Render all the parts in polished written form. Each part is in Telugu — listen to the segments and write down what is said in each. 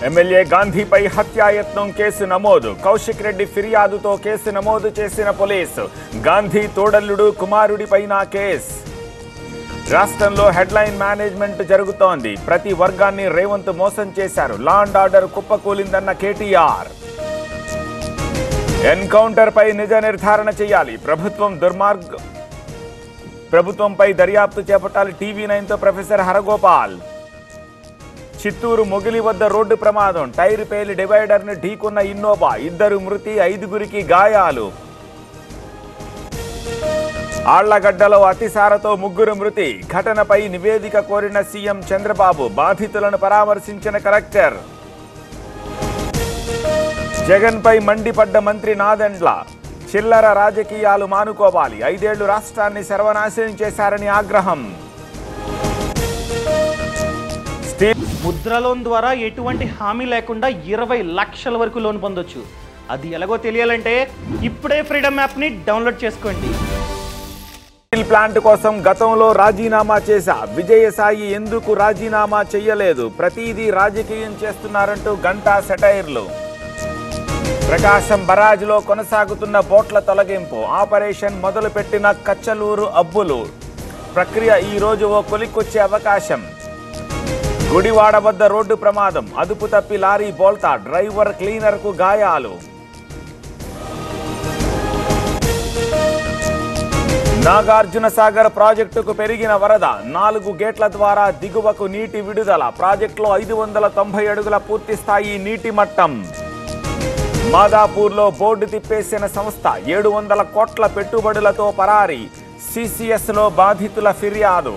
ఎమ్మెల్యే గాంధీపై హత్యాయత్నం కేసు నమోదు. కౌశిక్ రెడ్డి ఫిర్యాదుతో కేసు నమోదు చేసిన పోలీసు. గాంధీ తోడల్లుడు కుమారుడిపైన కేసు. రాష్ట్రంలో హెడ్లైన్ మేనేజ్మెంట్ జరుగుతోంది. ప్రతి వర్గాన్ని రేవంత్ మోసం చేశారు. లా అండ్ ఆర్డర్ కుప్పకూలిందన్న కేటీఆర్. ఎన్కౌంటర్ పై నిజ నిర్ధారణ చేయాలి. ప్రభుత్వంపై దర్యాప్తు చేపట్టాలి. టీవీ9తో ప్రొఫెసర్ హరగోపాల్. చిత్తూరు మొగిలి వద్ద రోడ్డు ప్రమాదం. Tyre పేలి డివైడర్ను ఢీకొన్న Innova. 2 మృతి, 5గురికి గాయాలు. ఆళ్లగడ్డలో అతిసారతో 3 మృతి. ఘటనపై నివేదిక కోరిన సీఎం చంద్రబాబు. బాధితులను పరామర్శించిన కలెక్టర్. జగన్పై మండిపడ్డ మంత్రి నాదెండ్ల. చిల్లర రాజకీయాలు మానుకోవాలి. 5 ఏళ్లు రాష్ట్రాన్ని సర్వనాశనం చేశారని ఆగ్రహం. ముద్ర లోన్ ద్వారా ఎటువంటి హామీ లేకుండా 20 లక్షల వరకు లోన్ పొందొచ్చు. అది ఎలాగో తెలియాలంటే ఇప్పుడే ఫ్రీడమ్ యాప్ని డౌన్లోడ్ చేసుకోండి. స్టీల్ ప్లాంట్ కోసం గతంలో రాజీనామా చేశా. విజయసాయి ఎందుకు రాజీనామా చేయలేదు? ప్రతిదీ రాజకీయం చేస్తున్నారంటూ గంటా సెటైర్లు. ప్రకాశం బరాజ్లో కొనసాగుతున్న బోట్ల తొలగింపు. ఆపరేషన్ మొదలుపెట్టిన కచ్చలూరు అబ్బులు. ప్రక్రియ ఈ రోజు ఓ కొలిక్కొచ్చే అవకాశం. గుడివాడ వద్ద రోడ్డు ప్రమాదం. అదుపు తప్పి లారీ బోల్తా. డ్రైవర్ క్లీనర్కు గాయాలు. నాగార్జున సాగర్ ప్రాజెక్టుకు పెరిగిన వరద. 4 గేట్ల ద్వారా దిగువకు నీటి విడుదల. ప్రాజెక్టులో 590 అడుగుల పూర్తి స్థాయి నీటి మట్టం. మాదాపూర్లో బోర్డు తిప్పేసిన సంస్థ. 700 కోట్ల పెట్టుబడులతో పరారీ. సిసిఎస్లో బాధితుల ఫిర్యాదు.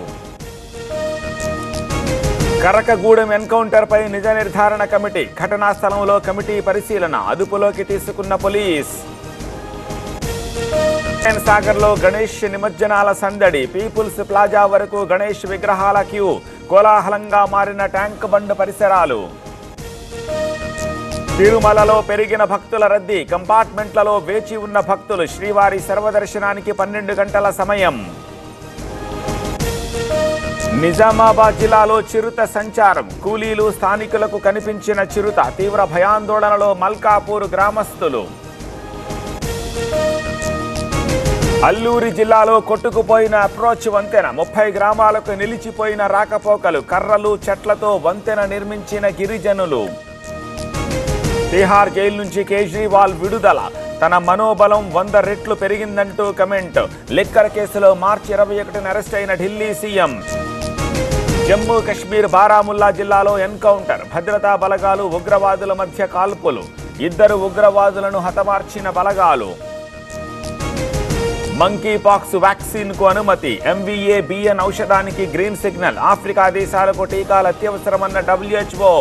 కరకగూడెం ఎన్కౌంటర్ పై నిజ నిర్ధారణ కమిటీ. ఘటనా స్థలంలో కమిటీ పరిశీలన. అదుపులోకి తీసుకున్న పోలీస్. సాగర్ లో గణేష్ నిమజ్జనాల సందడి. పీపుల్స్ ప్లాజా వరకు గణేష్ విగ్రహాల క్యూ. కోలాహలంగా మారిన ట్యాంక్ బండ్ పరిసరాలు. తిరుమలలో పెరిగిన భక్తుల రద్దీ. కంపార్ట్మెంట్లలో వేచి ఉన్న భక్తులు. శ్రీవారి సర్వదర్శనానికి 12 గంటల సమయం. నిజామాబాద్ జిల్లాలో చిరుత సంచారం. కూలీలు స్థానికులకు కనిపించిన చిరుత. తీవ్ర భయాందోళనలో మల్కాపూర్ గ్రామస్తులు. అల్లూరి జిల్లాలో కొట్టుకుపోయిన అప్రోచ్ వంతెన. 30 గ్రామాలకు నిలిచిపోయిన రాకపోకలు. కర్రలు చెట్లతో వంతెన నిర్మించిన గిరిజనులు. తిహార్ జైలు నుంచి కేజ్రీవాల్ విడుదల. తన మనోబలం 100 రెట్లు పెరిగిందంటూ కమెంట్. లిక్కర్ కేసులో మార్చి 21న అరెస్ట్ అయిన ఢిల్లీ సీఎం. జమ్మూ కశ్మీర్ బారాముల్లా జిల్లాలో ఎన్కౌంటర్. భద్రతా బలగాలు ఉగ్రవాదుల మధ్య కాల్పులు. 2 ఉగ్రవాదులను హతమార్చిన బలగాలు. మంకీ పాక్స్ వ్యాక్సిన్ కు అనుమతి. MVA-BN ఔషధానికి green signal. ఆఫ్రికా దేశాలకు టీకాలు అత్యవసరమన్న WHO.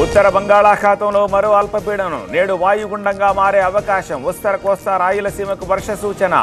ఉత్తర బంగాళాఖాతంలో మరో అల్పపీడనం. నేడు వాయుగుండంగా మారే అవకాశం. ఉత్తర కోస్తా రాయలసీమకు వర్ష సూచన.